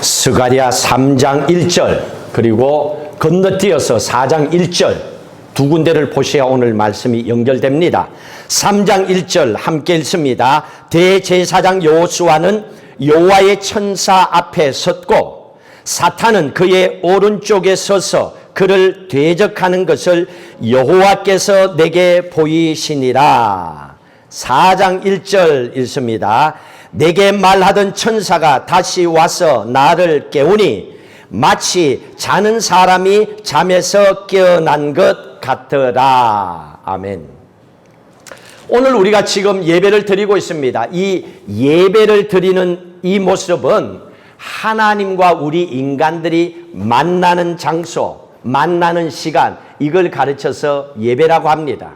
스가랴 3장 1절 그리고 건너뛰어서 4장 1절 두 군데를 보셔야 오늘 말씀이 연결됩니다. 3장 1절 함께 읽습니다. 대제사장 여호수아는 여호와의 천사 앞에 섰고 사탄은 그의 오른쪽에 서서 그를 대적하는 것을 여호와께서 내게 보이시니라. 4장 1절 읽습니다. 내게 말하던 천사가 다시 와서 나를 깨우니 마치 자는 사람이 잠에서 깨어난 것 같더라. 아멘. 오늘 우리가 지금 예배를 드리고 있습니다. 이 예배를 드리는 이 모습은 하나님과 우리 인간들이 만나는 장소, 만나는 시간, 이걸 가르쳐서 예배라고 합니다.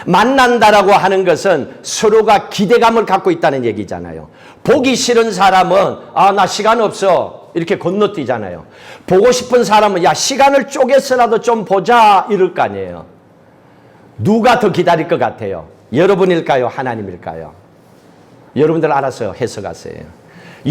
만난다라고 하는 것은 서로가 기대감을 갖고 있다는 얘기잖아요. 보기 싫은 사람은 나 시간 없어 이렇게 건너뛰잖아요. 보고 싶은 사람은 야 시간을 쪼개서라도 좀 보자 이럴 거 아니에요. 누가 더 기다릴 것 같아요? 여러분일까요? 하나님일까요? 여러분들 알아서 해석하세요.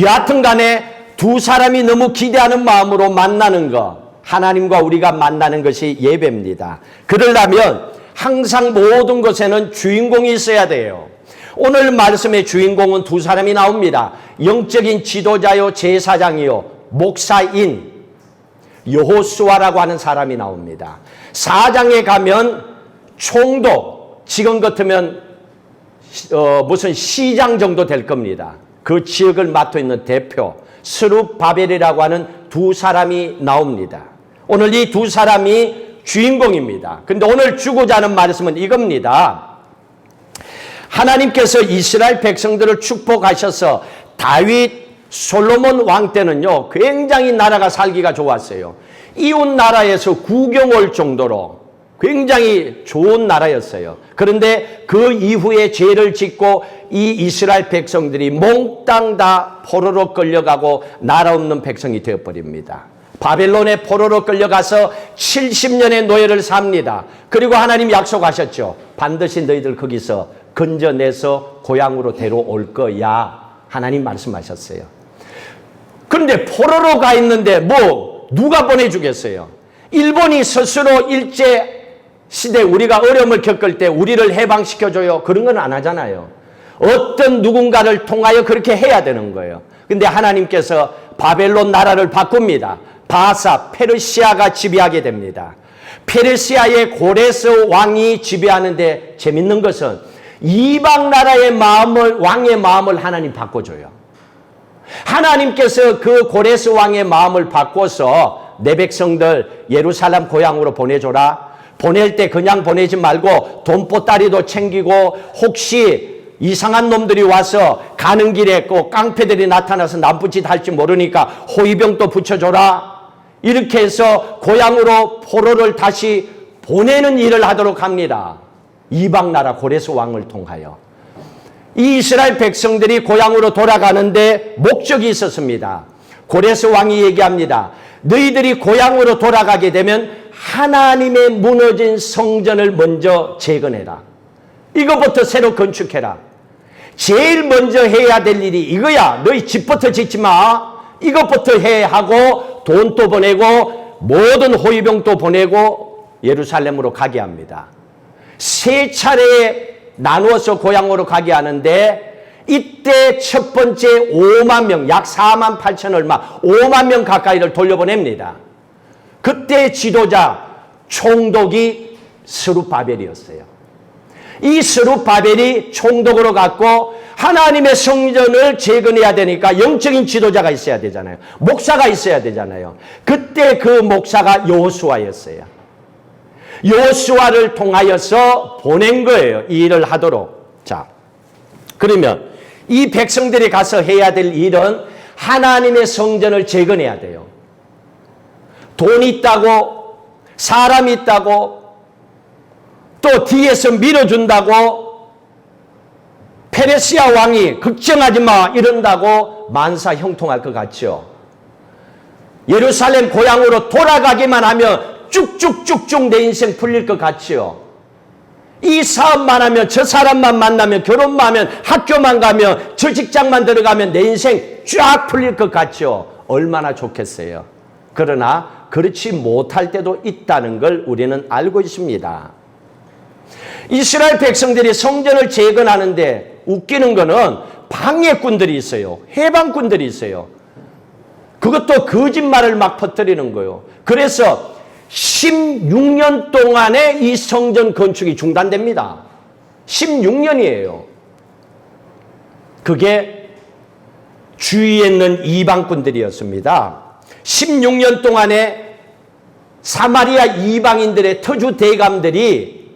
여하튼 간에 두 사람이 너무 기대하는 마음으로 만나는 것, 하나님과 우리가 만나는 것이 예배입니다. 그러려면 항상 모든 것에는 주인공이 있어야 돼요. 오늘 말씀의 주인공은 두 사람이 나옵니다. 영적인 지도자요 제사장이요 목사인 여호수아라고 하는 사람이 나옵니다. 4장에 가면 총독, 지금 같으면 무슨 시장 정도 될 겁니다. 그 지역을 맡고 있는 대표 스룹바벨이라고 하는 두 사람이 나옵니다. 오늘 이 두 사람이 주인공입니다. 근데 오늘 주고자 하는 말씀은 이겁니다. 하나님께서 이스라엘 백성들을 축복하셔서 다윗, 솔로몬 왕 때는요, 굉장히 나라가 살기가 좋았어요. 이웃 나라에서 구경 올 정도로 굉장히 좋은 나라였어요. 그런데 그 이후에 죄를 짓고 이 이스라엘 백성들이 몽땅 다 포로로 끌려가고 나라 없는 백성이 되어버립니다. 바벨론에 포로로 끌려가서 70년의 노예를 삽니다. 그리고 하나님 약속하셨죠. 반드시 너희들 거기서 건져내서 고향으로 데려올 거야. 하나님 말씀하셨어요. 그런데 포로로 가 있는데 누가 보내주겠어요? 일본이 스스로 일제시대 우리가 어려움을 겪을 때 우리를 해방시켜줘요. 그런 건 안 하잖아요. 어떤 누군가를 통하여 그렇게 해야 되는 거예요. 근데 하나님께서 바벨론 나라를 바꿉니다. 바사, 페르시아가 지배하게 됩니다. 페르시아의 고레스 왕이 지배하는데 재밌는 것은 이방 나라의 마음을, 왕의 마음을 하나님 바꿔줘요. 하나님께서 그 고레스 왕의 마음을 바꿔서 내 백성들 예루살렘 고향으로 보내줘라. 보낼 때 그냥 보내지 말고 돈보따리도 챙기고 혹시 이상한 놈들이 와서 가는 길에 꼭 깡패들이 나타나서 남부짓 할지 모르니까 호위병도 붙여줘라. 이렇게 해서 고향으로 포로를 다시 보내는 일을 하도록 합니다. 이방 나라 고레스 왕을 통하여. 이 이스라엘 백성들이 고향으로 돌아가는데 목적이 있었습니다. 고레스 왕이 얘기합니다. 너희들이 고향으로 돌아가게 되면 하나님의 무너진 성전을 먼저 재건해라. 이거부터 새로 건축해라. 제일 먼저 해야 될 일이 이거야. 너희 집부터 짓지 마. 이것부터 해 하고 돈도 보내고 모든 호위병도 보내고 예루살렘으로 가게 합니다. 세 차례에 나누어서 고향으로 가게 하는데 이때 첫 번째 5만 명, 약 4만 8천 얼마, 5만 명 가까이를 돌려보냅니다. 그때 지도자 총독이 스룹바벨이었어요. 이 스룹바벨이 총독으로 갔고 하나님의 성전을 재건해야 되니까 영적인 지도자가 있어야 되잖아요. 목사가 있어야 되잖아요. 그때 그 목사가 여호수아였어요. 여호수아를 통하여서 보낸 거예요. 이 일을 하도록. 자, 그러면 이 백성들이 가서 해야 될 일은 하나님의 성전을 재건해야 돼요. 돈 있다고, 사람 있다고, 또 뒤에서 밀어준다고, 페르시아 왕이 걱정하지 마 이런다고 만사 형통할 것 같죠. 예루살렘 고향으로 돌아가기만 하면 쭉쭉쭉쭉 내 인생 풀릴 것 같죠. 이 사업만 하면, 저 사람만 만나면, 결혼만 하면, 학교만 가면, 저 직장만 들어가면 내 인생 쫙 풀릴 것 같죠. 얼마나 좋겠어요. 그러나 그렇지 못할 때도 있다는 걸 우리는 알고 있습니다. 이스라엘 백성들이 성전을 재건하는데 웃기는 거는 방해꾼들이 있어요. 해방꾼들이 있어요. 그것도 거짓말을 막 퍼뜨리는 거예요. 그래서 16년 동안에 이 성전 건축이 중단됩니다. 16년이에요. 그게 주위에 있는 이방꾼들이었습니다. 16년 동안에 사마리아 이방인들의 터주 대감들이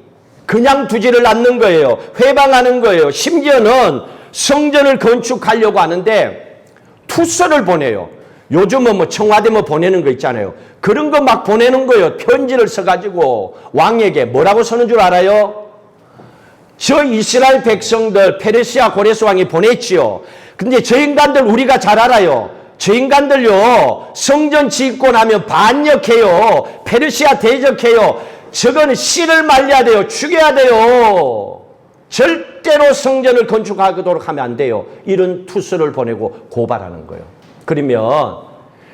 그냥 두지를 않는 거예요. 회방하는 거예요. 심지어는 성전을 건축하려고 하는데 투서를 보내요. 요즘은 뭐 청와대 뭐 보내는 거 있잖아요. 그런 거 막 보내는 거예요. 편지를 써가지고 왕에게 뭐라고 쓰는 줄 알아요? 저 이스라엘 백성들 페르시아 고레스 왕이 보냈지요. 근데 저 인간들 우리가 잘 알아요. 저 인간들요, 성전 짓고 나면 반역해요. 페르시아 대적해요. 저거는 씨를 말려야 돼요. 죽여야 돼요. 절대로 성전을 건축하도록 하면 안 돼요. 이런 투서를 보내고 고발하는 거예요. 그러면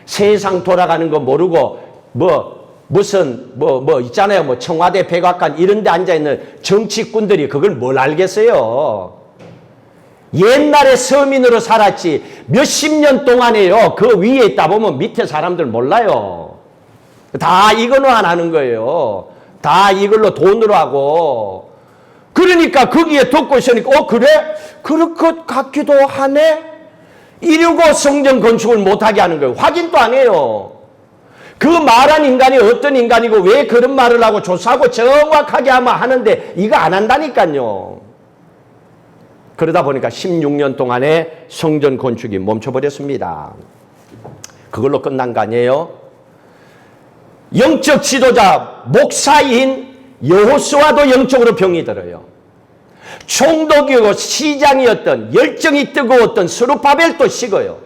세상 돌아가는 거 모르고 무슨 있잖아요. 뭐 청와대 백악관 이런 데 앉아있는 정치꾼들이 그걸 뭘 알겠어요. 옛날에 서민으로 살았지 몇십 년 동안에요. 그 위에 있다 보면 밑에 사람들 몰라요. 다 이거는 안 하는 거예요. 다 이걸로 돈으로 하고. 그러니까 거기에 듣고 있으니까 그래? 그럴 것 같기도 하네? 이러고 성전 건축을 못하게 하는 거예요. 확인도 안 해요. 그 말한 인간이 어떤 인간이고 왜 그런 말을 하고 조사하고 정확하게 하는데 이거 안 한다니까요. 그러다 보니까 16년 동안에 성전 건축이 멈춰버렸습니다. 그걸로 끝난 거 아니에요? 영적 지도자 목사인 여호수아도 영적으로 병이 들어요. 총독이고 시장이었던 열정이 뜨거웠던 스룹바벨도 식어요.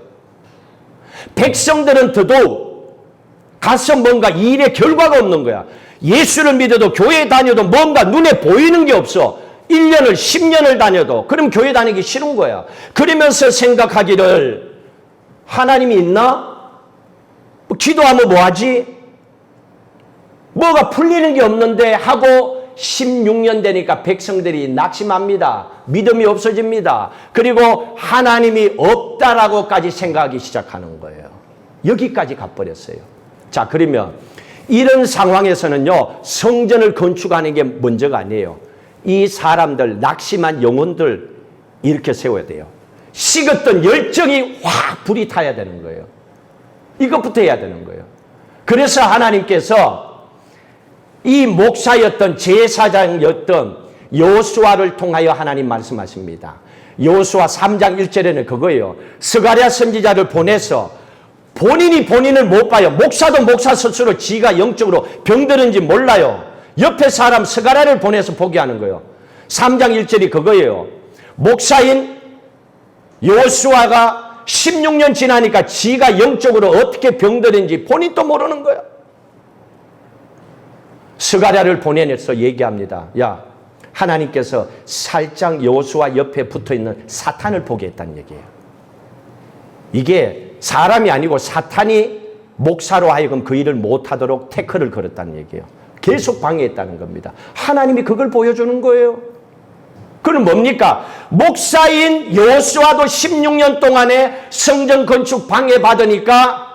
백성들은 더더욱 가서 뭔가 일의 결과가 없는 거야. 예수를 믿어도 교회 다녀도 뭔가 눈에 보이는 게 없어. 1년을 10년을 다녀도 그럼 교회 다니기 싫은 거야. 그러면서 생각하기를 하나님이 있나? 기도하면 뭐하지? 뭐가 풀리는 게 없는데 하고 16년 되니까 백성들이 낙심합니다. 믿음이 없어집니다. 그리고 하나님이 없다라고까지 생각하기 시작하는 거예요. 여기까지 가버렸어요. 자, 그러면 이런 상황에서는요, 성전을 건축하는 게 문제가 아니에요. 이 사람들, 낙심한 영혼들 이렇게 세워야 돼요. 식었던 열정이 확 불이 타야 되는 거예요. 이것부터 해야 되는 거예요. 그래서 하나님께서 이 목사였던 제사장이었던 여호수아를 통하여 하나님 말씀하십니다. 여호수아 3장 1절에는 그거예요. 스가랴 선지자를 보내서 본인이 본인을 못 봐요. 목사도 목사 스스로 지가 영적으로 병드는지 몰라요. 옆에 사람 스가랴를 보내서 보게 하는 거예요. 3장 1절이 그거예요. 목사인 여호수아가 16년 지나니까 지가 영적으로 어떻게 병드는지 본인도 모르는 거야. 스가랴를 보내서 얘기합니다. 야, 하나님께서 살짝 여호수아 옆에 붙어있는 사탄을 보게 했다는 얘기예요. 이게 사람이 아니고 사탄이 목사로 하여금 그 일을 못하도록 태클을 걸었다는 얘기예요. 계속 방해했다는 겁니다. 하나님이 그걸 보여주는 거예요. 그럼 뭡니까? 목사인 여호수아도 16년 동안에 성전 건축 방해받으니까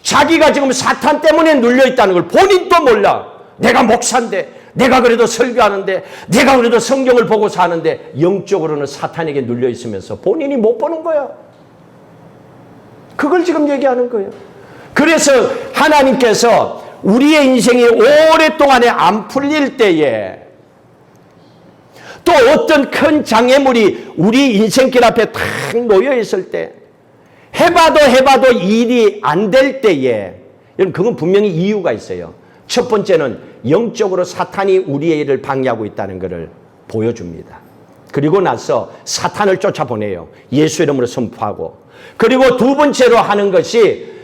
자기가 지금 사탄 때문에 눌려있다는 걸 본인도 몰라. 내가 목사인데, 내가 그래도 설교하는데, 내가 그래도 성경을 보고 사는데 영적으로는 사탄에게 눌려있으면서 본인이 못 보는 거야. 그걸 지금 얘기하는 거예요. 그래서 하나님께서 우리의 인생이 오랫동안에 안 풀릴 때에 또 어떤 큰 장애물이 우리 인생길 앞에 탁 놓여 있을 때 해봐도 일이 안 될 때에 여러분 그건 분명히 이유가 있어요. 첫 번째는 영적으로 사탄이 우리의 일을 방해하고 있다는 것을 보여줍니다. 그리고 나서 사탄을 쫓아보내요. 예수 이름으로 선포하고. 그리고 두 번째로 하는 것이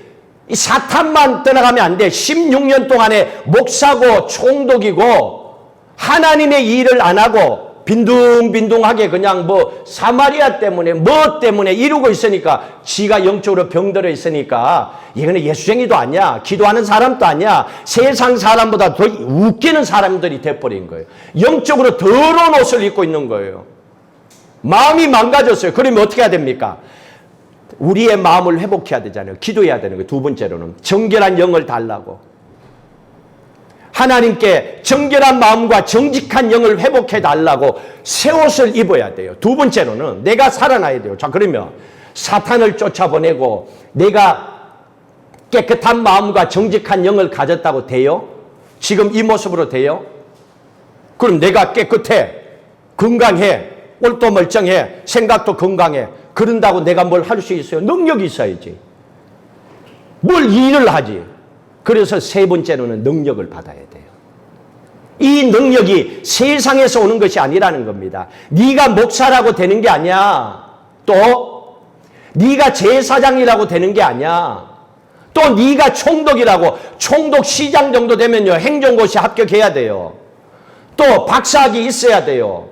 이 사탄만 떠나가면 안 돼. 16년 동안에 목사고 총독이고 하나님의 일을 안 하고 빈둥빈둥하게 그냥 뭐 사마리아 때문에 뭐 때문에 이루고 있으니까 지가 영적으로 병들어 있으니까 이거는 예수쟁이도 아니야. 기도하는 사람도 아니야. 세상 사람보다 더 웃기는 사람들이 돼버린 거예요. 영적으로 더러운 옷을 입고 있는 거예요. 마음이 망가졌어요. 그러면 어떻게 해야 됩니까? 우리의 마음을 회복해야 되잖아요. 기도해야 되는 거예요. 두 번째로는 정결한 영을 달라고. 하나님께 정결한 마음과 정직한 영을 회복해 달라고 새 옷을 입어야 돼요. 두 번째로는 내가 살아나야 돼요. 자, 그러면 사탄을 쫓아보내고 내가 깨끗한 마음과 정직한 영을 가졌다고 돼요? 지금 이 모습으로 돼요? 그럼 내가 깨끗해, 건강해, 옷도 멀쩡해, 생각도 건강해. 그런다고 내가 뭘 할 수 있어요? 능력이 있어야지. 뭘 일을 하지. 그래서 세 번째로는 능력을 받아야 돼요. 이 능력이 세상에서 오는 것이 아니라는 겁니다. 네가 목사라고 되는 게 아니야. 또 네가 제사장이라고 되는 게 아니야. 또 네가 총독이라고, 총독 시장 정도 되면요 행정고시 합격해야 돼요. 또 박사학위 있어야 돼요.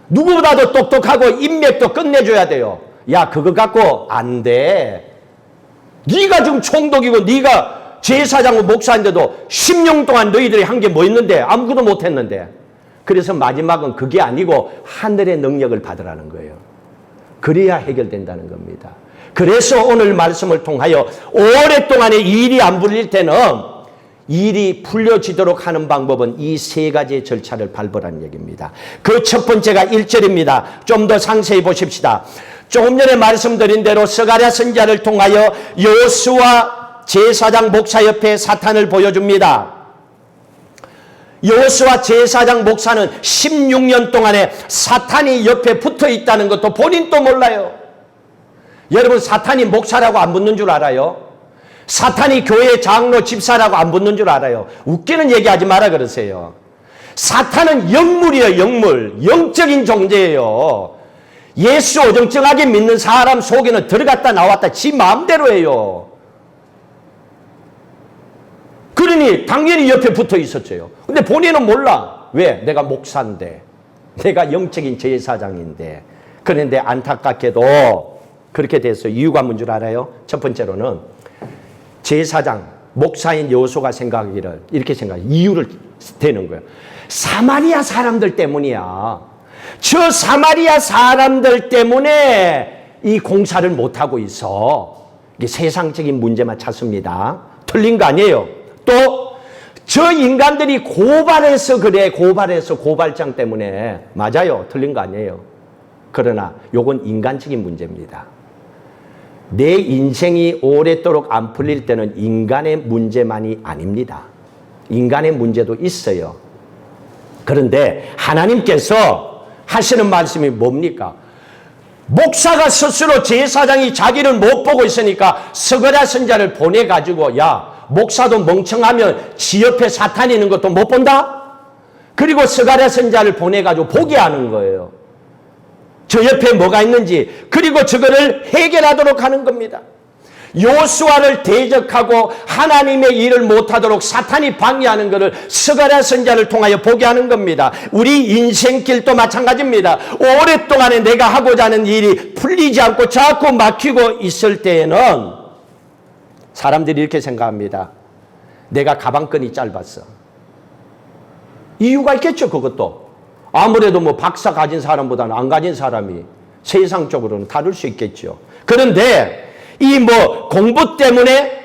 누구보다도 똑똑하고 인맥도 끝내줘야 돼요. 야, 그거 갖고 안 돼. 네가 지금 총독이고 네가 제사장과 목사인데도 10년 동안 너희들이 한 게 뭐 있는데? 아무것도 못했는데. 그래서 마지막은 그게 아니고 하늘의 능력을 받으라는 거예요. 그래야 해결된다는 겁니다. 그래서 오늘 말씀을 통하여 오랫동안에 일이 안 풀릴 때는 일이 풀려지도록 하는 방법은 이 세 가지의 절차를 밟으라는 얘기입니다. 그 첫 번째가 1절입니다. 좀 더 상세히 보십시다. 조금 전에 말씀드린 대로 스가랴 선지자를 통하여 여호수아 제사장 목사 옆에 사탄을 보여줍니다. 여호수아 제사장 목사는 16년 동안에 사탄이 옆에 붙어 있다는 것도 본인도 몰라요. 여러분, 사탄이 목사라고 안 붙는 줄 알아요? 사탄이 교회 장로 집사라고 안 붙는 줄 알아요? 웃기는 얘기하지 마라 그러세요. 사탄은 영물이에요. 영물. 영적인 존재예요. 예수 어정쩡하게 믿는 사람 속에는 들어갔다 나왔다 지 마음대로 해요. 그러니 당연히 옆에 붙어 있었죠. 근데 본인은 몰라. 왜? 내가 목사인데, 내가 영적인 제사장인데. 그런데 안타깝게도 그렇게 됐어요. 이유가 뭔 줄 알아요? 첫 번째로는 제사장, 목사인 여호수아가 생각하기를 이렇게 생각해요. 이유를 대는 거예요. 사마리아 사람들 때문이야. 저 사마리아 사람들 때문에 이 공사를 못하고 있어. 이게 세상적인 문제만 찾습니다. 틀린 거 아니에요. 또 저 인간들이 고발해서 그래. 고발해서 고발장 때문에. 맞아요. 틀린 거 아니에요. 그러나 요건 인간적인 문제입니다. 내 인생이 오랫도록 안 풀릴 때는 인간의 문제만이 아닙니다. 인간의 문제도 있어요. 그런데 하나님께서 하시는 말씀이 뭡니까? 목사가 스스로 제사장이 자기를 못 보고 있으니까 스가랴 선지자를 보내가지고 야, 목사도 멍청하면 지 옆에 사탄이 있는 것도 못 본다? 그리고 스가랴 선지자를 보내가지고 보게 하는 거예요. 저 옆에 뭐가 있는지. 그리고 저거를 해결하도록 하는 겁니다. 여호수아를 대적하고 하나님의 일을 못하도록 사탄이 방해하는 것을 스가랴 선지자를 통하여 보게 하는 겁니다. 우리 인생길도 마찬가지입니다. 오랫동안에 내가 하고자 하는 일이 풀리지 않고 자꾸 막히고 있을 때에는 사람들이 이렇게 생각합니다. 내가 가방끈이 짧았어. 이유가 있겠죠, 그것도. 아무래도 뭐 박사 가진 사람보다는 안 가진 사람이 세상적으로는 다를 수 있겠죠. 그런데 이 뭐 공부 때문에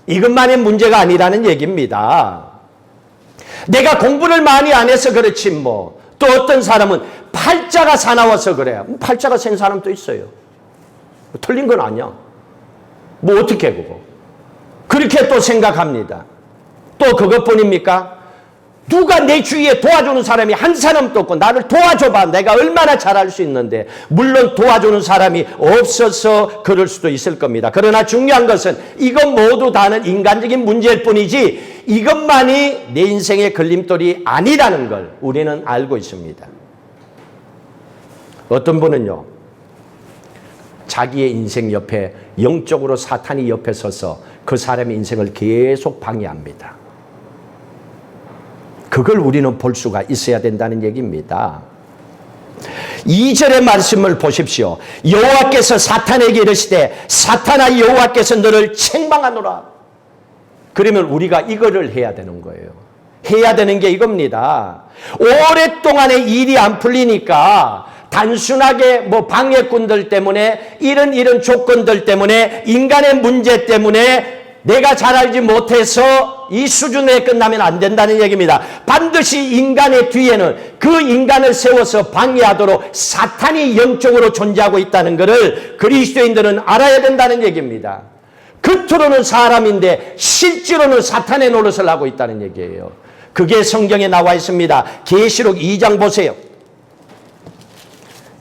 이것만의 문제가 아니라는 얘기입니다. 내가 공부를 많이 안 해서 그렇지 뭐. 또 어떤 사람은 팔자가 사나워서 그래. 팔자가 센 사람도 있어요. 틀린 건 아니야. 뭐 어떻게 그거. 그렇게 또 생각합니다. 또 그것뿐입니까? 누가 내 주위에 도와주는 사람이 한 사람도 없고 나를 도와줘봐. 내가 얼마나 잘할 수 있는데. 물론 도와주는 사람이 없어서 그럴 수도 있을 겁니다. 그러나 중요한 것은 이건 모두 다는 인간적인 문제일 뿐이지 이것만이 내 인생의 걸림돌이 아니라는 걸 우리는 알고 있습니다. 어떤 분은요. 자기의 인생 옆에 영적으로 사탄이 옆에 서서 그 사람의 인생을 계속 방해합니다. 그걸 우리는 볼 수가 있어야 된다는 얘기입니다. 2절의 말씀을 보십시오. 여호와께서 사탄에게 이르시되 사탄아 여호와께서 너를 책망하노라. 그러면 우리가 이거를 해야 되는 거예요. 해야 되는 게 이겁니다. 오랫동안에 일이 안 풀리니까 단순하게 방해꾼들 때문에 이런 조건들 때문에 인간의 문제 때문에 내가 잘 알지 못해서 이 수준에 끝나면 안 된다는 얘기입니다. 반드시 인간의 뒤에는 그 인간을 세워서 방해하도록 사탄이 영적으로 존재하고 있다는 것을 그리스도인들은 알아야 된다는 얘기입니다. 겉으로는 사람인데 실제로는 사탄의 노릇을 하고 있다는 얘기예요. 그게 성경에 나와 있습니다. 계시록 2장 보세요.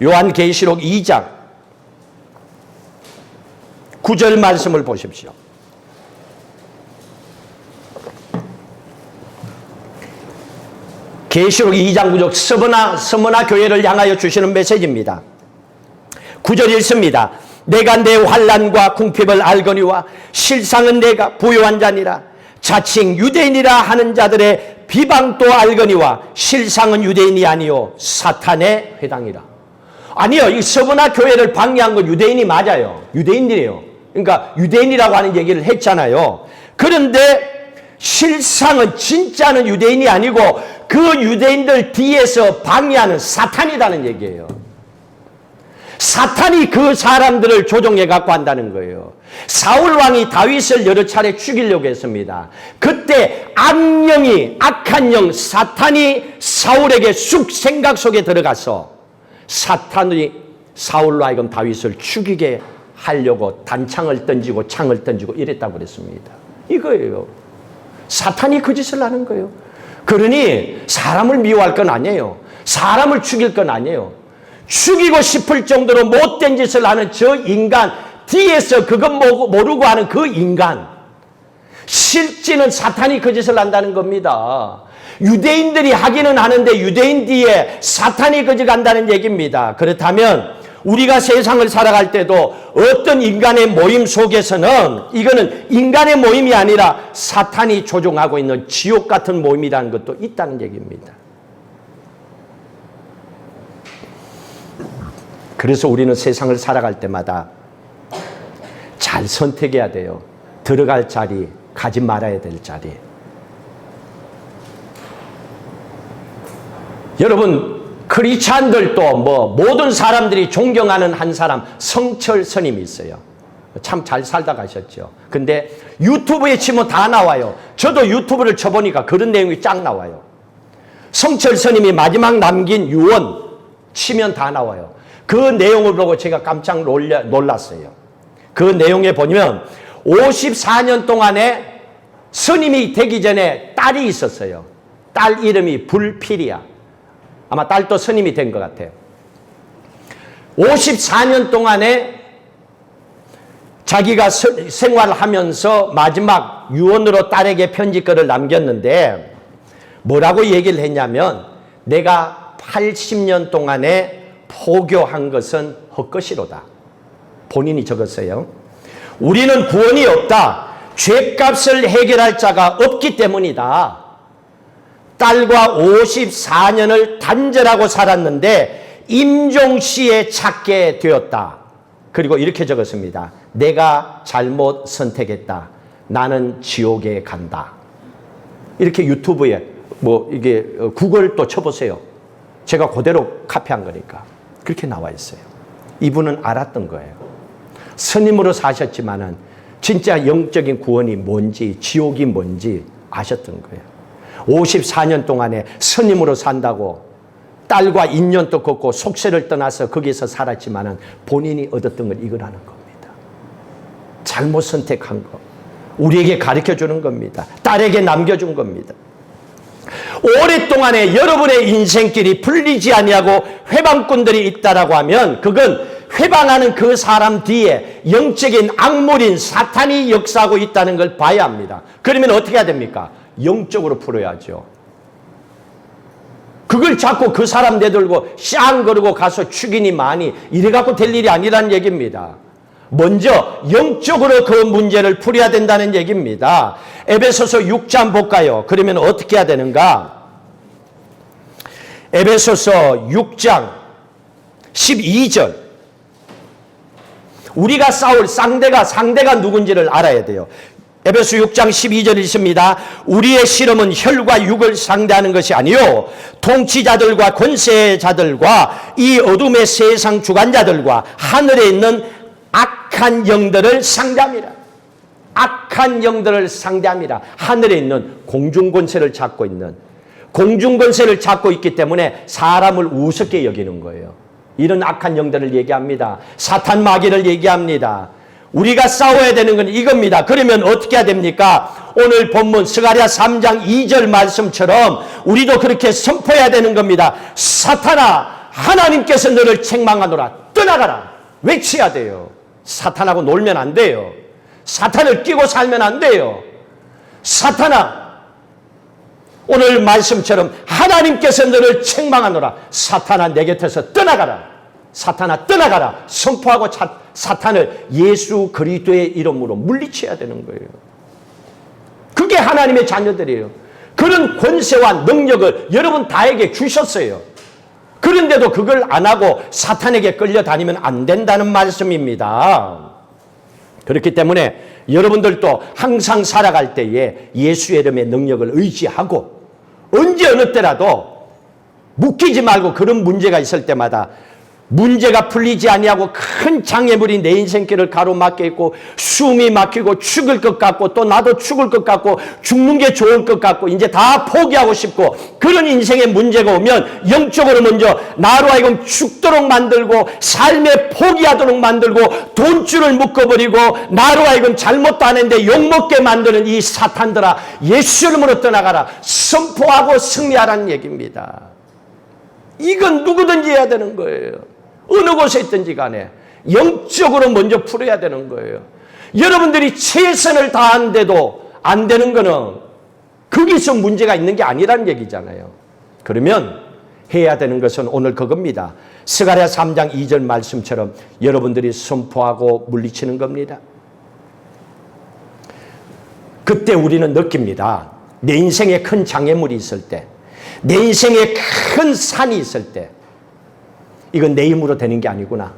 요한계시록 2장 9절 말씀을 보십시오. 계시록 2장 9절 스무나 교회를 향하여 주시는 메시지입니다. 9절 읽습니다. 내가 내 환난과 궁핍을 알거니와 실상은 내가 부요한 자니라. 자칭 유대인이라 하는 자들의 비방도 알거니와 실상은 유대인이 아니요 사탄의 회당이라. 아니요, 이 스무나 교회를 방해한 건 유대인이 맞아요. 유대인들이에요. 그러니까 유대인이라고 하는 얘기를 했잖아요. 그런데 실상은 진짜는 유대인이 아니고 그 유대인들 뒤에서 방해하는 사탄이라는 얘기예요. 사탄이 그 사람들을 조종해 갖고 한다는 거예요. 사울 왕이 다윗을 여러 차례 죽이려고 했습니다. 그때 악한 영 사탄이 사울에게 쑥 생각 속에 들어가서 사탄이 사울로 하여금 다윗을 죽이게 하려고 단창을 던지고 창을 던지고 이랬다고 그랬습니다. 이거예요. 사탄이 그 짓을 하는 거예요. 그러니 사람을 미워할 건 아니에요. 사람을 죽일 건 아니에요. 죽이고 싶을 정도로 못된 짓을 하는 저 인간, 뒤에서 그건 모르고 하는 그 인간, 실제는 사탄이 그 짓을 한다는 겁니다. 유대인들이 하기는 하는데 유대인 뒤에 사탄이 그 짓을 한다는 얘기입니다. 그렇다면 우리가 세상을 살아갈 때도 어떤 인간의 모임 속에서는 이거는 인간의 모임이 아니라 사탄이 조종하고 있는 지옥 같은 모임이라는 것도 있다는 얘기입니다. 그래서 우리는 세상을 살아갈 때마다 잘 선택해야 돼요. 들어갈 자리, 가지 말아야 될 자리. 여러분, 크리스찬들도 모든 사람들이 존경하는 한 사람, 성철 스님이 있어요. 참 잘 살다 가셨죠. 근데 유튜브에 치면 다 나와요. 저도 유튜브를 쳐보니까 그런 내용이 쫙 나와요. 성철 스님이 마지막 남긴 유언 치면 다 나와요. 그 내용을 보고 제가 깜짝 놀랐어요. 그 내용에 보면 54년 동안에 스님이 되기 전에 딸이 있었어요. 딸 이름이 불필이야. 아마 딸도 스님이 된 것 같아요. 54년 동안에 자기가 생활을 하면서 마지막 유언으로 딸에게 편지글을 남겼는데 뭐라고 얘기를 했냐면 내가 80년 동안에 포교한 것은 헛것이로다. 본인이 적었어요. 우리는 구원이 없다. 죄값을 해결할 자가 없기 때문이다. 딸과 54년을 단절하고 살았는데 임종시에 찾게 되었다. 그리고 이렇게 적었습니다. 내가 잘못 선택했다. 나는 지옥에 간다. 이렇게 유튜브에 이게 구글 또 쳐보세요. 제가 그대로 카피한 거니까. 그렇게 나와 있어요. 이분은 알았던 거예요. 스님으로 사셨지만은 진짜 영적인 구원이 뭔지, 지옥이 뭔지 아셨던 거예요. 54년 동안에 스님으로 산다고 딸과 인연도 걷고 속세를 떠나서 거기서 살았지만은 본인이 얻었던 걸 이거라는 겁니다. 잘못 선택한 거. 우리에게 가르쳐 주는 겁니다. 딸에게 남겨준 겁니다. 오랫동안에 여러분의 인생길이 풀리지 아니하고 회방꾼들이 있다라고 하면 그건 회방하는 그 사람 뒤에 영적인 악물인 사탄이 역사하고 있다는 걸 봐야 합니다. 그러면 어떻게 해야 됩니까? 영적으로 풀어야죠. 그걸 자꾸 그 사람 내들고 쌍 거르고 가서 죽이니 많이 이래갖고 될 일이 아니라는 얘기입니다. 먼저 영적으로 그 문제를 풀어야 된다는 얘기입니다. 에베소서 6장 볼까요? 그러면 어떻게 해야 되는가? 에베소서 6장 12절. 우리가 싸울 상대가 누군지를 알아야 돼요. 에베소 6장 12절 있습니다. 우리의 씨름은 혈과 육을 상대하는 것이 아니요 통치자들과 권세자들과 이 어둠의 세상 주관자들과 하늘에 있는 악한 영들을 상대합니다. 악한 영들을 상대합니다. 하늘에 있는 공중권세를 잡고 있는, 공중권세를 잡고 있기 때문에 사람을 우습게 여기는 거예요. 이런 악한 영들을 얘기합니다. 사탄 마귀를 얘기합니다. 우리가 싸워야 되는 건 이겁니다. 그러면 어떻게 해야 됩니까? 오늘 본문 스가랴 3장 2절 말씀처럼 우리도 그렇게 선포해야 되는 겁니다. 사탄아, 하나님께서 너를 책망하노라. 떠나가라. 외쳐야 돼요. 사탄하고 놀면 안 돼요. 사탄을 끼고 살면 안 돼요. 사탄아, 오늘 말씀처럼 하나님께서 너를 책망하노라. 사탄아, 내 곁에서 떠나가라. 사탄아, 떠나가라. 선포하고 사탄을 예수 그리스도의 이름으로 물리쳐야 되는 거예요. 그게 하나님의 자녀들이에요. 그런 권세와 능력을 여러분 다에게 주셨어요. 그런데도 그걸 안 하고 사탄에게 끌려다니면 안 된다는 말씀입니다. 그렇기 때문에 여러분들도 항상 살아갈 때에 예수의 이름의 능력을 의지하고 언제 어느 때라도 묶이지 말고 그런 문제가 있을 때마다 문제가 풀리지 아니하고 큰 장애물이 내 인생길을 가로막혀 있고 숨이 막히고 죽을 것 같고 또 나도 죽을 것 같고 죽는 게 좋을 것 같고 이제 다 포기하고 싶고 그런 인생의 문제가 오면 영적으로 먼저 나로 하여금 죽도록 만들고 삶에 포기하도록 만들고 돈줄을 묶어버리고 나로 하여금 잘못도 안 했는데 욕먹게 만드는 이 사탄들아, 예수 이름으로 떠나가라. 선포하고 승리하라는 얘기입니다. 이건 누구든지 해야 되는 거예요. 어느 곳에 있든지 간에 영적으로 먼저 풀어야 되는 거예요. 여러분들이 최선을 다하는데도 안 되는 거는 거기서 문제가 있는 게 아니라는 얘기잖아요. 그러면 해야 되는 것은 오늘 그겁니다. 스가랴 3장 2절 말씀처럼 여러분들이 선포하고 물리치는 겁니다. 그때 우리는 느낍니다. 내 인생에 큰 장애물이 있을 때, 내 인생에 큰 산이 있을 때 이건 내 힘으로 되는 게 아니구나.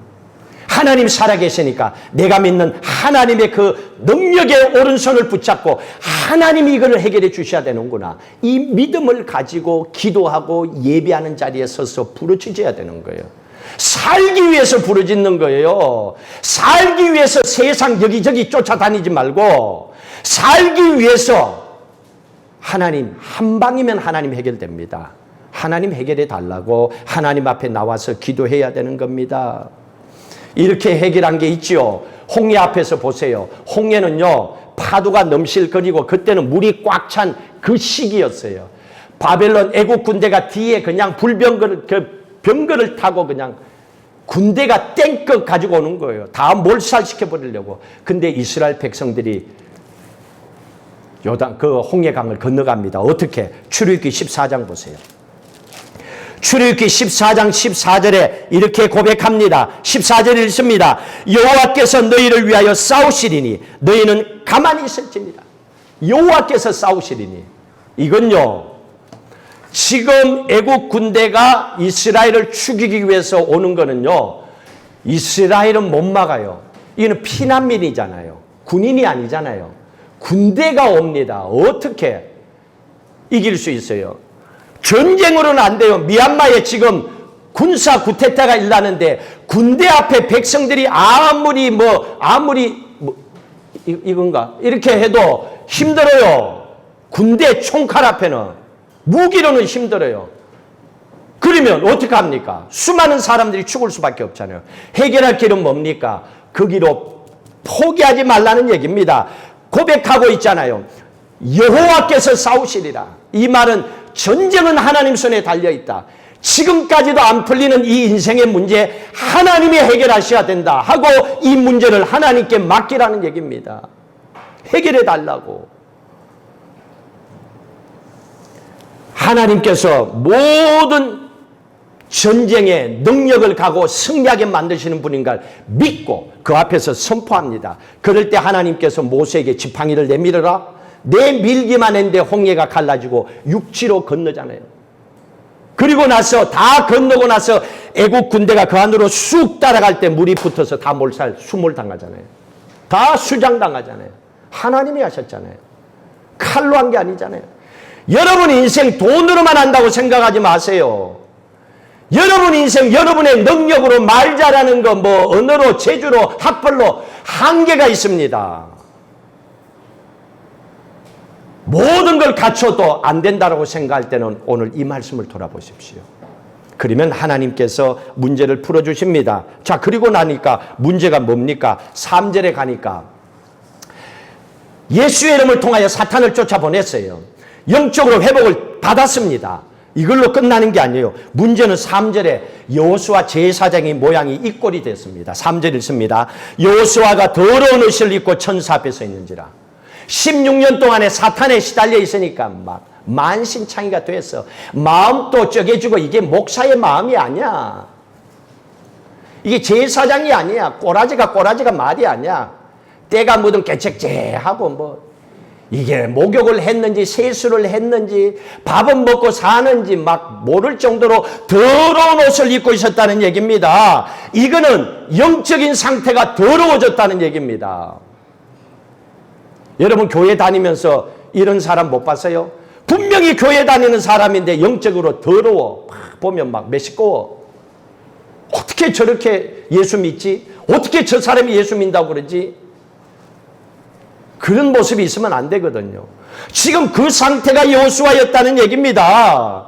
하나님 살아계시니까 내가 믿는 하나님의 그 능력의 오른손을 붙잡고 하나님이 이걸 해결해 주셔야 되는구나. 이 믿음을 가지고 기도하고 예배하는 자리에 서서 부르짖어야 되는 거예요. 살기 위해서 부르짖는 거예요. 살기 위해서 세상 여기저기 쫓아다니지 말고 살기 위해서 하나님, 한 방이면 하나님 해결됩니다. 하나님 해결해 달라고 하나님 앞에 나와서 기도해야 되는 겁니다. 이렇게 해결한 게 있죠. 홍해 앞에서 보세요. 홍해는요, 파도가 넘실거리고 그때는 물이 꽉 찬 그 시기였어요. 바벨론 애국 군대가 뒤에 그냥 병거를 타고 그냥 군대가 땡껏 가지고 오는 거예요. 다 몰살시켜 버리려고. 근데 이스라엘 백성들이 그 홍해강을 건너갑니다. 어떻게? 출애굽기 14장 보세요. 출애굽기 14장 14절에 이렇게 고백합니다. 14절에 읽습니다. 여호와께서 너희를 위하여 싸우시리니 너희는 가만히 있을지니라. 여호와께서 싸우시리니. 이건요, 지금 애국 군대가 이스라엘을 죽이기 위해서 오는 거는요, 이스라엘은 못 막아요. 이거는 피난민이잖아요. 군인이 아니잖아요. 군대가 옵니다. 어떻게 이길 수 있어요? 전쟁으로는 안 돼요. 미얀마에 지금 군사 쿠데타가 일어나는데 군대 앞에 백성들이 아무리 이건가 이렇게 해도 힘들어요. 군대 총칼 앞에는 무기로는 힘들어요. 그러면 어떻게 합니까? 수많은 사람들이 죽을 수밖에 없잖아요. 해결할 길은 뭡니까? 그 길로 포기하지 말라는 얘기입니다. 고백하고 있잖아요. 여호와께서 싸우시리라. 이 말은 전쟁은 하나님 손에 달려있다. 지금까지도 안 풀리는 이 인생의 문제 하나님이 해결하셔야 된다 하고 이 문제를 하나님께 맡기라는 얘기입니다. 해결해 달라고. 하나님께서 모든 전쟁에 능력을 가고 승리하게 만드시는 분인 걸 믿고 그 앞에서 선포합니다. 그럴 때 하나님께서 모세에게 지팡이를 내밀어라. 내밀기만 했는데 홍해가 갈라지고 육지로 건너잖아요. 그리고 나서 다 건너고 나서 애국 군대가 그 안으로 쑥 따라갈 때 물이 붙어서 다 몰살, 수몰당하잖아요. 다 수장당하잖아요. 하나님이 하셨잖아요. 칼로 한 게 아니잖아요. 여러분 인생 돈으로만 한다고 생각하지 마세요. 여러분 인생 여러분의 능력으로 말 잘하는 거 뭐 언어로 재주로 학벌로 한계가 있습니다. 모든 걸 갖춰도 안 된다고 생각할 때는 오늘 이 말씀을 돌아보십시오. 그러면 하나님께서 문제를 풀어주십니다. 자, 그리고 나니까 문제가 뭡니까? 3절에 가니까 예수의 이름을 통하여 사탄을 쫓아보냈어요. 영적으로 회복을 받았습니다. 이걸로 끝나는 게 아니에요. 문제는 3절에 여호수아 제사장의 모양이 이 꼴이 됐습니다. 3절 읽습니다. 여호수아가 더러운 옷을 입고 천사 앞에 서 있는지라. 16년 동안에 사탄에 시달려 있으니까 막 만신창이가 됐어. 마음도 쪼개지고 이게 목사의 마음이 아니야. 이게 제사장이 아니야. 꼬라지가 말이 아니야. 때가 묻은 개책제하고 뭐 이게 목욕을 했는지 세수를 했는지 밥은 먹고 사는지 막 모를 정도로 더러운 옷을 입고 있었다는 얘기입니다. 이거는 영적인 상태가 더러워졌다는 얘기입니다. 여러분 교회 다니면서 이런 사람 못 봤어요? 분명히 교회 다니는 사람인데 영적으로 더러워. 막 보면 막 메시꺼워. 어떻게 저렇게 예수 믿지? 어떻게 저 사람이 예수 믿는다고 그러지? 그런 모습이 있으면 안 되거든요. 지금 그 상태가 여호수아였다는 얘기입니다.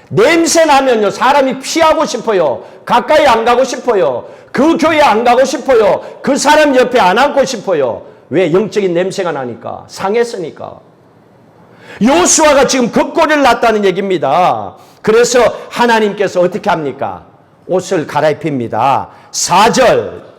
냄새 나면요 사람이 피하고 싶어요. 가까이 안 가고 싶어요. 그 교회 안 가고 싶어요. 그 사람 옆에 안 앉고 싶어요. 왜? 영적인 냄새가 나니까. 상했으니까. 여호수아가 지금 그 꼴을 났다는 얘기입니다. 그래서 하나님께서 어떻게 합니까? 옷을 갈아입힙니다. 4절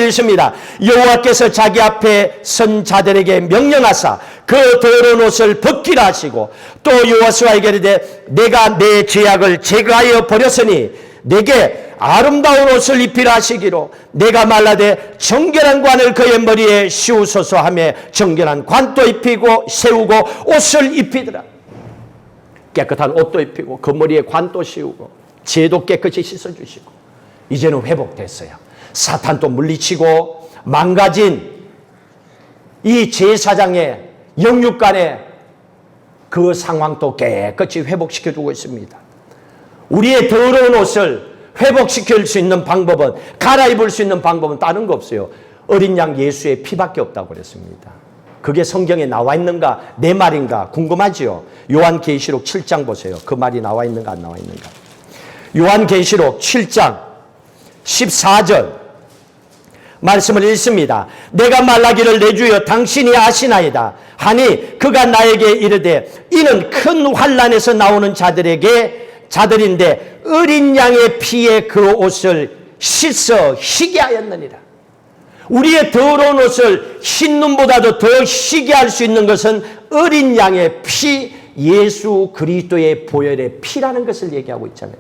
읽습니다. 여호와께서 자기 앞에 선 자들에게 명령하사 그 더러운 옷을 벗기라 하시고 또 여호수아에게 이르되 내가 내 죄악을 제거하여 버렸으니 내게 아름다운 옷을 입히라 하시기로 내가 말라되 정결한 관을 그의 머리에 씌우소서 하며 정결한 관도 입히고 세우고 옷을 입히더라. 깨끗한 옷도 입히고 그 머리에 관도 씌우고 죄도 깨끗이 씻어주시고 이제는 회복됐어요. 사탄도 물리치고 망가진 이 제사장의 영육간의 그 상황도 깨끗이 회복시켜주고 있습니다. 우리의 더러운 옷을 회복시킬 수 있는 방법은 갈아입을 수 있는 방법은 다른 거 없어요. 어린 양 예수의 피밖에 없다고 그랬습니다. 그게 성경에 나와 있는가 내 말인가 궁금하지요. 요한계시록 7장 보세요. 그 말이 나와 있는가 안 나와 있는가. 요한계시록 7장 14절 말씀을 읽습니다. 내가 말하기를 내 주여 당신이 아시나이다 하니 그가 나에게 이르되 이는 큰 환난에서 나오는 자들인데 어린 양의 피에 그 옷을 씻어 희게 하였느니라. 우리의 더러운 옷을 씻는보다도 더 희게 할 수 있는 것은 어린 양의 피, 예수 그리스도의 보혈의 피라는 것을 얘기하고 있잖아요.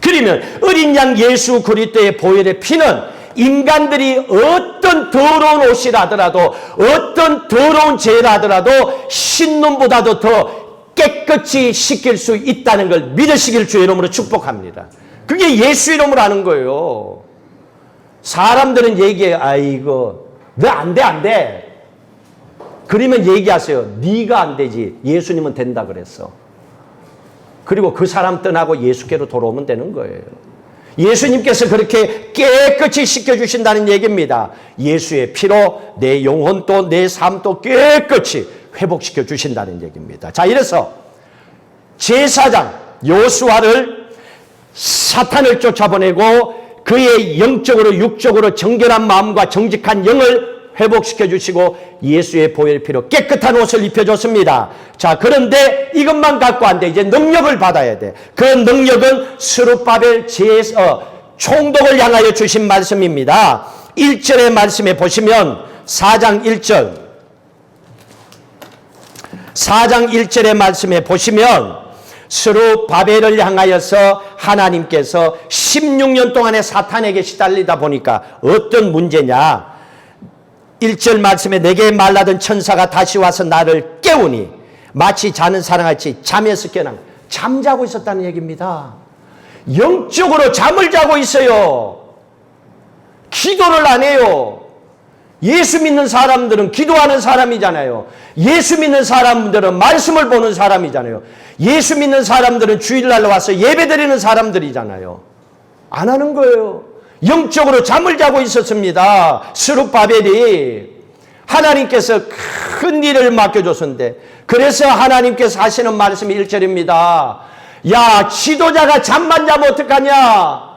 그러면 어린 양 예수 그리스도의 보혈의 피는 인간들이 어떤 더러운 옷이라더라도 어떤 더러운 죄라더라도 씻는보다도 더 깨끗이 씻길 수 있다는 걸 믿으시길 주의 이름으로 축복합니다. 그게 예수 이름으로 하는 거예요. 사람들은 얘기해요. 아이고 너 안 돼. 그러면 얘기하세요. 네가 안 되지. 예수님은 된다 그랬어. 그리고 그 사람 떠나고 예수께로 돌아오면 되는 거예요. 예수님께서 그렇게 깨끗이 씻겨주신다는 얘기입니다. 예수의 피로 내 영혼도 내 삶도 깨끗이 회복시켜 주신다는 얘기입니다. 자, 이래서 제사장 여호수아를 사탄을 쫓아보내고 그의 영적으로 육적으로 정결한 마음과 정직한 영을 회복시켜 주시고 예수의 보혈 피로 깨끗한 옷을 입혀줬습니다. 자, 그런데 이것만 갖고 안 돼. 이제 능력을 받아야 돼. 그 능력은 스룹바벨 총독을 향하여 주신 말씀입니다. 1절의 말씀에 보시면 4장 1절의 말씀에 보시면 스룹바벨을 향하여서 하나님께서 16년 동안의 사탄에게 시달리다 보니까 어떤 문제냐. 1절 말씀에 내게 말라던 천사가 다시 와서 나를 깨우니 마치 자는 사람같이 잠에서 깨어난 잠자고 있었다는 얘기입니다. 영적으로 잠을 자고 있어요. 기도를 안 해요. 예수 믿는 사람들은 기도하는 사람이잖아요. 예수 믿는 사람들은 말씀을 보는 사람이잖아요. 예수 믿는 사람들은 주일날 와서 예배드리는 사람들이잖아요. 안 하는 거예요. 영적으로 잠을 자고 있었습니다. 스룹바벨이 하나님께서 큰 일을 맡겨줬었는데, 그래서 하나님께서 하시는 말씀이 1절입니다. 야, 지도자가 잠만 자면 어떡하냐?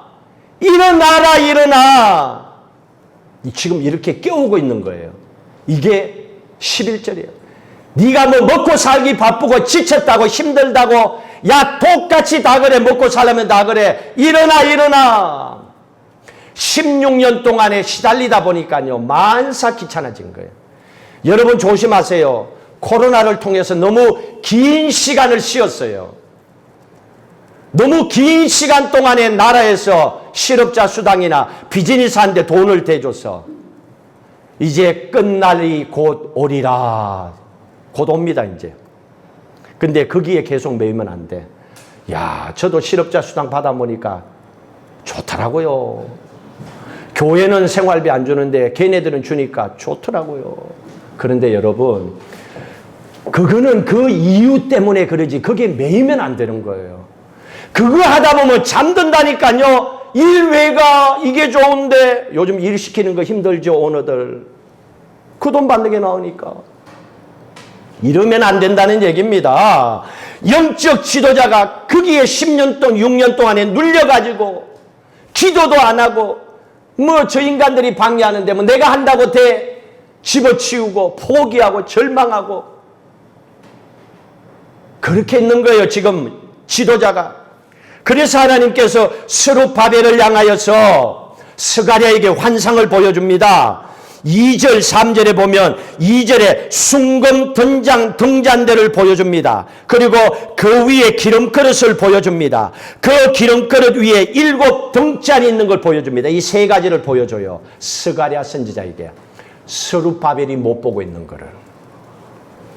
일어나라, 일어나. 지금 이렇게 깨우고 있는 거예요. 이게 11절이에요. 네가 뭐 먹고 살기 바쁘고 지쳤다고 힘들다고, 야, 똑같이 다 그래. 먹고 살려면 다 그래. 일어나, 일어나. 16년 동안에 시달리다 보니까요, 만사 귀찮아진 거예요. 여러분 조심하세요. 코로나를 통해서 너무 긴 시간을 쉬었어요. 너무 긴 시간 동안에 나라에서 실업자 수당이나 비즈니스한테 돈을 대줘서 이제 끝날이 곧 오리라. 곧 옵니다, 이제. 근데 거기에 계속 매이면 안 돼. 야, 저도 실업자 수당 받아보니까 좋더라고요. 교회는 생활비 안 주는데 걔네들은 주니까 좋더라고요. 그런데 여러분, 그거는 그 이유 때문에 그러지, 그게 매이면 안 되는 거예요. 그거 하다 보면 잠든다니까요. 일외가 이게 좋은데, 요즘 일 시키는 거 힘들죠, 오너들. 그 돈 받는 게 나오니까. 이러면 안 된다는 얘기입니다. 영적 지도자가 거기에 10년 동안, 6년 동안에 눌려가지고 기도도 안 하고, 뭐 저 인간들이 방해하는데 뭐 내가 한다고 돼 집어치우고 포기하고 절망하고 그렇게 있는 거예요, 지금 지도자가. 그래서 하나님께서 스룹바벨을 향하여서 스가랴에게 환상을 보여줍니다. 2절, 3절에 보면 2절에 순금 등잔대를 보여줍니다. 그리고 그 위에 기름그릇을 보여줍니다. 그 기름그릇 위에 7 등잔이 있는 걸 보여줍니다. 이 세 가지를 보여줘요. 스가랴 선지자에게. 스룹바벨이 못 보고 있는 거를.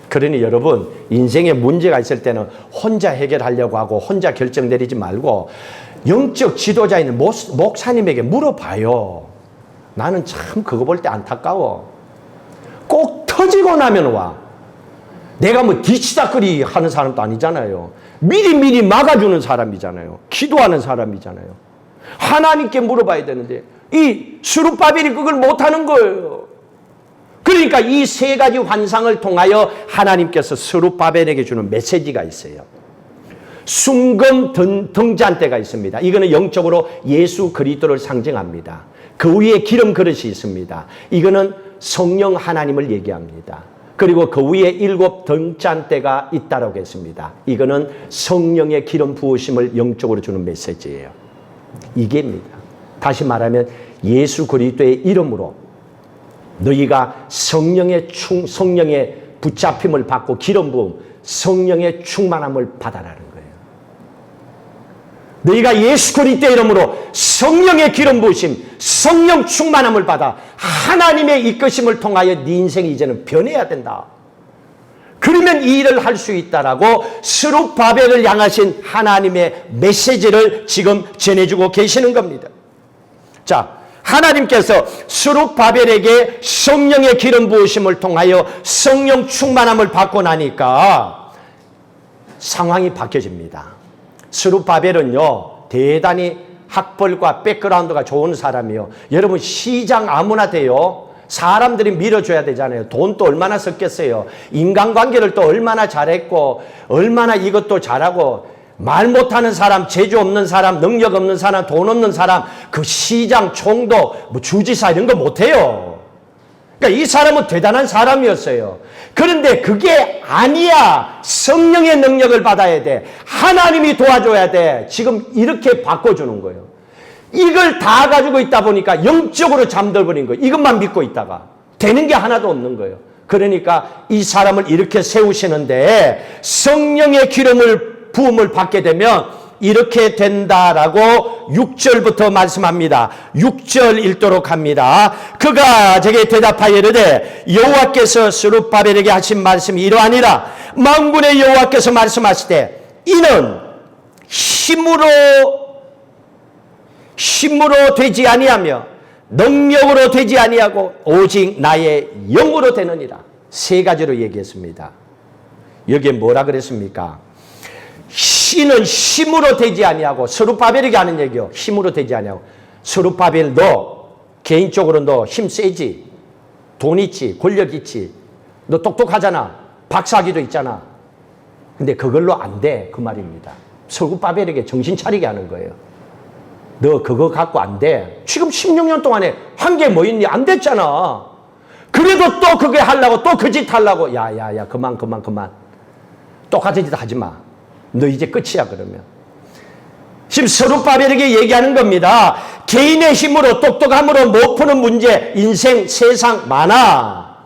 그러니 여러분, 인생에 문제가 있을 때는 혼자 해결하려고 하고 혼자 결정 내리지 말고 영적 지도자인 목사님에게 물어봐요. 나는 참 그거 볼 때 안타까워. 꼭 터지고 나면 와. 내가 뭐 뒤치다거리 하는 사람도 아니잖아요. 미리 막아주는 사람이잖아요. 기도하는 사람이잖아요. 하나님께 물어봐야 되는데 이 스룹바벨이 그걸 못하는 거예요. 그러니까 이 세 가지 환상을 통하여 하나님께서 스룹바벨에게 주는 메시지가 있어요. 순금 등잔대가 있습니다. 이거는 영적으로 예수 그리스도를 상징합니다. 그 위에 기름 그릇이 있습니다. 이거는 성령 하나님을 얘기합니다. 그리고 그 위에 7 등잔대가 있다고 했습니다. 이거는 성령의 기름 부으심을 영적으로 주는 메시지예요. 이게입니다. 다시 말하면 예수 그리스도의 이름으로 너희가 성령의 붙잡힘을 받고 기름 부음, 성령의 충만함을 받아라는 거예요. 너희가 예수 그리스도의 이름으로 성령의 기름 부으심, 성령 충만함을 받아 하나님의 이끄심을 통하여 네 인생이 이제는 변해야 된다. 그러면 이 일을 할 수 있다라고 스룹바벨을 향하신 하나님의 메시지를 지금 전해주고 계시는 겁니다. 자, 하나님께서 스룹바벨에게 성령의 기름 부으심을 통하여 성령 충만함을 받고 나니까 상황이 바뀌어집니다. 스룹바벨은요, 대단히 학벌과 백그라운드가 좋은 사람이요. 여러분, 시장 아무나 돼요. 사람들이 밀어줘야 되잖아요. 돈도 얼마나 썼겠어요. 인간관계를 또 얼마나 잘했고, 얼마나 이것도 잘하고, 말 못하는 사람, 재주 없는 사람, 능력 없는 사람, 돈 없는 사람, 그 시장, 총독, 뭐 주지사 이런 거 못해요. 그러니까 이 사람은 대단한 사람이었어요. 그런데 그게 아니야. 성령의 능력을 받아야 돼. 하나님이 도와줘야 돼. 지금 이렇게 바꿔주는 거예요. 이걸 다 가지고 있다 보니까 영적으로 잠들어버린 거예요. 이것만 믿고 있다가 되는 게 하나도 없는 거예요. 그러니까 이 사람을 이렇게 세우시는데 성령의 부음을 받게 되면 이렇게 된다라고 6절부터 말씀합니다. 6절 읽도록 합니다. 그가 제게 대답하여 이르되 여호와께서 스룹바벨에게 하신 말씀이 이러하니라. 만군의 여호와께서 말씀하시되 이는 힘으로 힘으로 되지 아니하며 능력으로 되지 아니하고 오직 나의 영으로 되느니라. 세 가지로 얘기했습니다. 여기에 뭐라 그랬습니까? 신은 힘으로 되지 아니하고, 스룹바벨에게 하는 얘기요. 힘으로 되지 아니하고. 스룹바벨 너 개인적으로 너 힘 세지, 돈 있지, 권력 있지, 너 똑똑하잖아, 박사학위도 있잖아. 근데 그걸로 안 돼, 그 말입니다. 스룹바벨에게 정신 차리게 하는 거예요. 너 그거 갖고 안 돼. 지금 16년 동안에 한 게 뭐 있니? 안 됐잖아. 그래도 또 그게 하려고, 또 그 짓 하려고. 야, 그만. 똑같은 짓 하지 마. 너 이제 끝이야, 그러면. 지금 스룹바벨에게 얘기하는 겁니다. 개인의 힘으로, 똑똑함으로 못 푸는 문제, 인생, 세상 많아.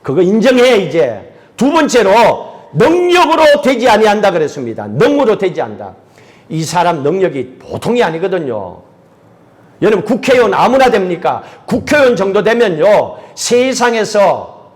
그거 인정해, 이제. 두 번째로, 능력으로 되지 아니한다 그랬습니다. 능으로 되지 않는다. 이 사람 능력이 보통이 아니거든요. 여러분, 국회의원 아무나 됩니까? 국회의원 정도 되면요, 세상에서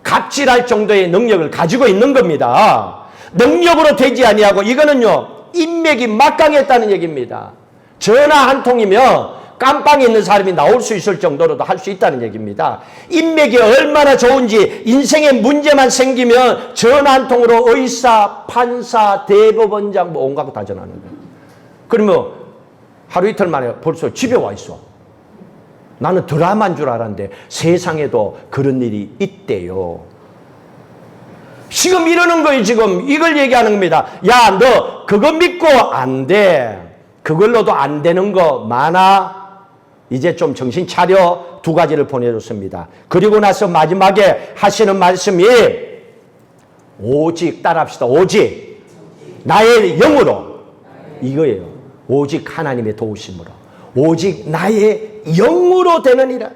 갑질할 정도의 능력을 가지고 있는 겁니다. 능력으로 되지 아니하고, 이거는요, 인맥이 막강했다는 얘기입니다. 전화 한 통이면 깜빵에 있는 사람이 나올 수 있을 정도로도 할 수 있다는 얘기입니다. 인맥이 얼마나 좋은지, 인생에 문제만 생기면 전화 한 통으로 의사, 판사, 대법원장 뭐 온갖 거 다 전화하는 거예요. 그러면 하루 이틀 만에 벌써 집에 와 있어. 나는 드라마인 줄 알았는데 세상에도 그런 일이 있대요. 지금 이러는 거예요. 지금 이걸 얘기하는 겁니다. 야, 너 그거 믿고 안 돼. 그걸로도 안 되는 거 많아. 이제 좀 정신 차려. 두 가지를 보내줬습니다. 그리고 나서 마지막에 하시는 말씀이 오직, 따라합시다. 오직 나의 영으로, 이거예요. 오직 하나님의 도우심으로, 오직 나의 영으로 되느니라.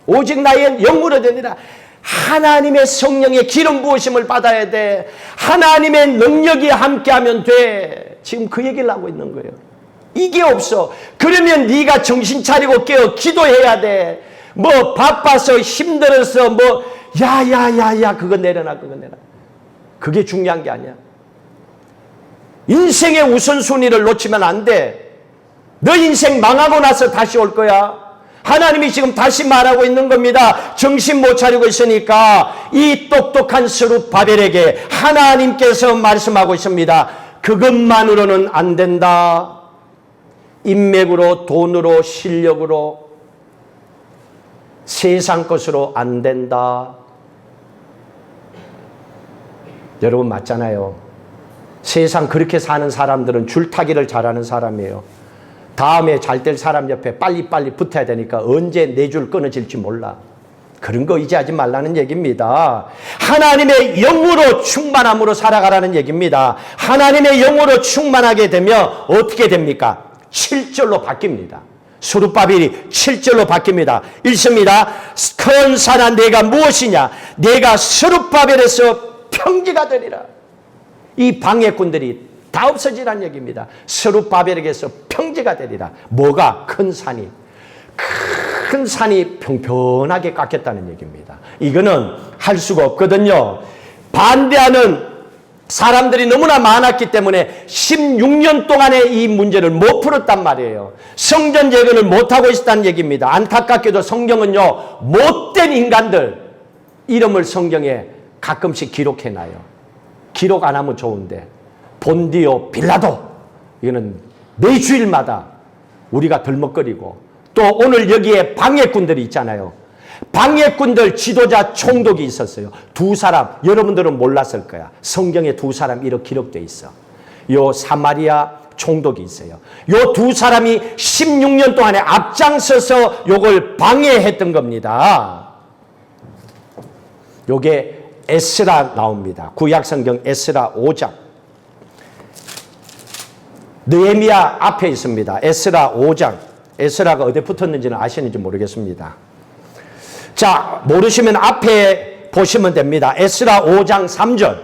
오직 나의 영으로 되느니라. 하나님의 성령의 기름 부으심을 받아야 돼. 하나님의 능력이 함께하면 돼. 지금 그 얘기를 하고 있는 거예요. 이게 없어. 그러면 네가 정신 차리고 깨어 기도해야 돼. 뭐 바빠서 힘들어서 뭐 야야야야 그거 내려놔. 그게 중요한 게 아니야. 인생의 우선순위를 놓치면 안 돼. 너 인생 망하고 나서 다시 올 거야. 하나님이 지금 다시 말하고 있는 겁니다. 정신 못 차리고 있으니까 이 똑똑한 스룹바벨에게 하나님께서 말씀하고 있습니다. 그것만으로는 안 된다. 인맥으로, 돈으로, 실력으로, 세상 것으로 안 된다. 여러분 맞잖아요. 세상 그렇게 사는 사람들은 줄타기를 잘하는 사람이에요. 다음에 잘 될 사람 옆에 빨리빨리 붙어야 되니까 언제 내 줄 끊어질지 몰라. 그런 거 이제 하지 말라는 얘기입니다. 하나님의 영으로 충만함으로 살아가라는 얘기입니다. 하나님의 영으로 충만하게 되면 어떻게 됩니까? 7절로 바뀝니다. 스룹바벨이 7절로 바뀝니다. 읽습니다. 큰 산아 내가 무엇이냐? 내가 스룹바벨에서 평지가 되리라. 이 방해꾼들이 다 없어지라는 얘기입니다. 스룹바벨에게서 평지가 되리라. 뭐가? 큰 산이. 큰 산이 평평하게 깎였다는 얘기입니다. 이거는 할 수가 없거든요. 반대하는 사람들이 너무나 많았기 때문에 16년 동안에 이 문제를 못 풀었단 말이에요. 성전 재건을 못하고 있었다는 얘기입니다. 안타깝게도 성경은요, 못된 인간들 이름을 성경에 가끔씩 기록해놔요. 기록 안 하면 좋은데 본디오 빌라도 이거는 매주일마다 우리가 덜먹거리고, 또 오늘 여기에 방해꾼들이 있잖아요. 방해꾼들 지도자 총독이 있었어요. 두 사람, 여러분들은 몰랐을 거야. 성경에 두 사람 이렇게 기록되어 있어. 요 사마리아 총독이 있어요. 요 두 사람이 16년 동안에 앞장서서 요걸 방해했던 겁니다. 요게 에스라 나옵니다. 구약성경 에스라 5장. 느헤미야 앞에 있습니다. 에스라 5장. 에스라가 어디 붙었는지는 아시는지 모르겠습니다. 자, 모르시면 앞에 보시면 됩니다. 에스라 5장 3절.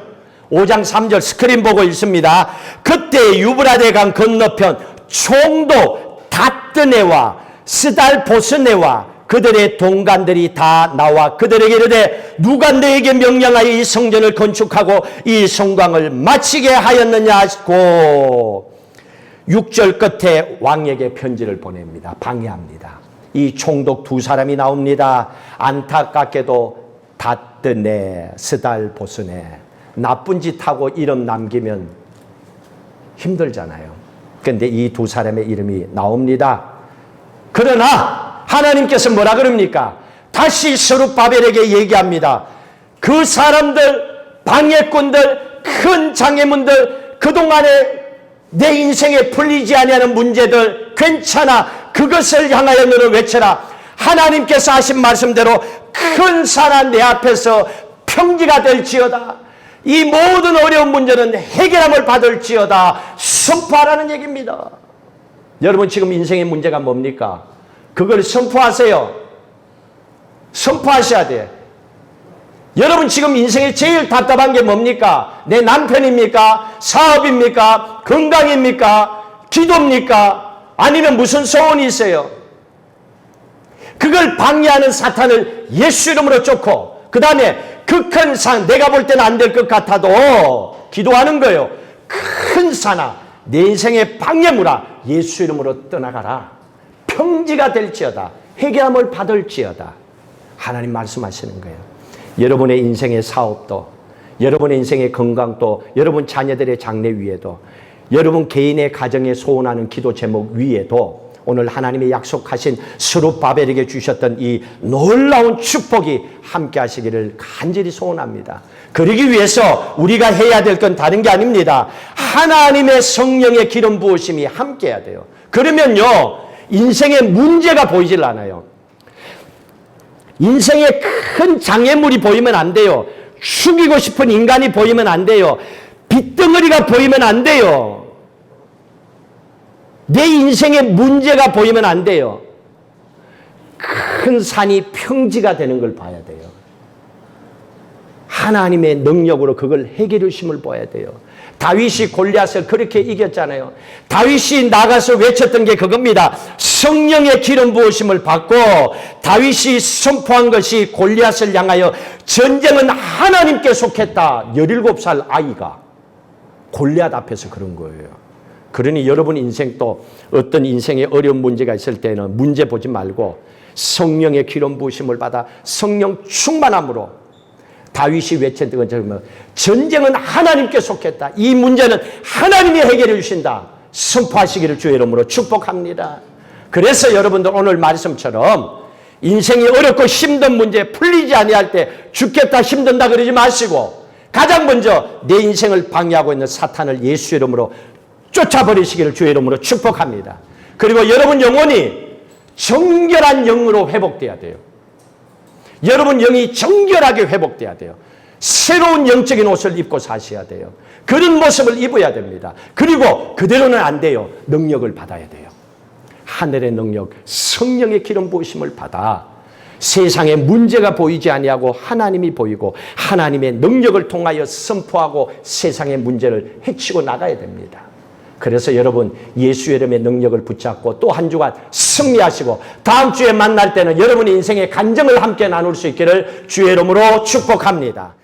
5장 3절 스크린 보고 읽습니다. 그때 유브라데 강 건너편 총독 다뜨네와 스달보스네와 그들의 동관들이 다 나와 그들에게 이르되 누가 너에게 명령하여 이 성전을 건축하고 이 성광을 마치게 하였느냐 하시고, 6절 끝에 왕에게 편지를 보냅니다. 방해합니다. 이 총독 두 사람이 나옵니다. 안타깝게도 다뜨네, 스달보스네. 나쁜 짓 하고 이름 남기면 힘들잖아요. 그런데 이 두 사람의 이름이 나옵니다. 그러나 하나님께서 뭐라 그럽니까? 다시 스룹바벨에게 얘기합니다. 그 사람들, 방해꾼들, 큰 장애문들, 그동안에 내 인생에 풀리지 아니하는 문제들 괜찮아. 그것을 향하여 너는 외쳐라. 하나님께서 하신 말씀대로 큰 산한 내 앞에서 평지가 될지어다. 이 모든 어려운 문제는 해결함을 받을지어다. 선포하라는 얘기입니다. 여러분 지금 인생의 문제가 뭡니까? 그걸 선포하세요. 선포하셔야 돼. 여러분 지금 인생에 제일 답답한 게 뭡니까? 내 남편입니까? 사업입니까? 건강입니까? 기도입니까? 아니면 무슨 소원이 있어요? 그걸 방해하는 사탄을 예수 이름으로 쫓고 그 다음에 그 큰 산, 내가 볼 때는 안 될 것 같아도 기도하는 거예요. 큰 산아, 내 인생의 방해물아, 예수 이름으로 떠나가라. 평지가 될지어다. 해결함을 받을지어다. 하나님 말씀하시는 거예요. 여러분의 인생의 사업도, 여러분의 인생의 건강도, 여러분 자녀들의 장래 위에도, 여러분 개인의 가정에 소원하는 기도 제목 위에도 오늘 하나님이 약속하신 스룹바벨에게 주셨던 이 놀라운 축복이 함께 하시기를 간절히 소원합니다. 그러기 위해서 우리가 해야 될 건 다른 게 아닙니다. 하나님의 성령의 기름 부으심이 함께 해야 돼요. 그러면요, 인생의 문제가 보이질 않아요. 인생에 큰 장애물이 보이면 안 돼요. 죽이고 싶은 인간이 보이면 안 돼요. 빚덩어리가 보이면 안 돼요. 내 인생의 문제가 보이면 안 돼요. 큰 산이 평지가 되는 걸 봐야 돼요. 하나님의 능력으로 그걸 해결해 주심을 봐야 돼요. 다윗이 골리앗을 그렇게 이겼잖아요. 다윗이 나가서 외쳤던 게 그겁니다. 성령의 기름 부으심을 받고 다윗이 선포한 것이 골리앗을 향하여 전쟁은 하나님께 속했다. 17살 아이가 골리앗 앞에서 그런 거예요. 그러니 여러분 인생도 어떤 인생에 어려운 문제가 있을 때는 문제 보지 말고 성령의 기름 부으심을 받아 성령 충만함으로 다윗이 외쳤던 것처럼 전쟁은 하나님께 속했다. 이 문제는 하나님이 해결해 주신다. 선포하시기를 주의 이름으로 축복합니다. 그래서 여러분들 오늘 말씀처럼 인생이 어렵고 힘든 문제 풀리지 아니할 때 죽겠다 힘든다 그러지 마시고 가장 먼저 내 인생을 방해하고 있는 사탄을 예수 이름으로 쫓아버리시기를 주의 이름으로 축복합니다. 그리고 여러분 영혼이 정결한 영으로 회복돼야 돼요. 여러분 영이 정결하게 회복돼야 돼요. 새로운 영적인 옷을 입고 사셔야 돼요. 그런 모습을 입어야 됩니다. 그리고 그대로는 안 돼요. 능력을 받아야 돼요. 하늘의 능력, 성령의 기름 부으심을 받아 세상에 문제가 보이지 아니하고 하나님이 보이고 하나님의 능력을 통하여 선포하고 세상의 문제를 해치고 나가야 됩니다. 그래서 여러분 예수의 이름의 능력을 붙잡고 또 한 주간 승리하시고 다음 주에 만날 때는 여러분의 인생의 간증을 함께 나눌 수 있기를 주의 이름으로 축복합니다.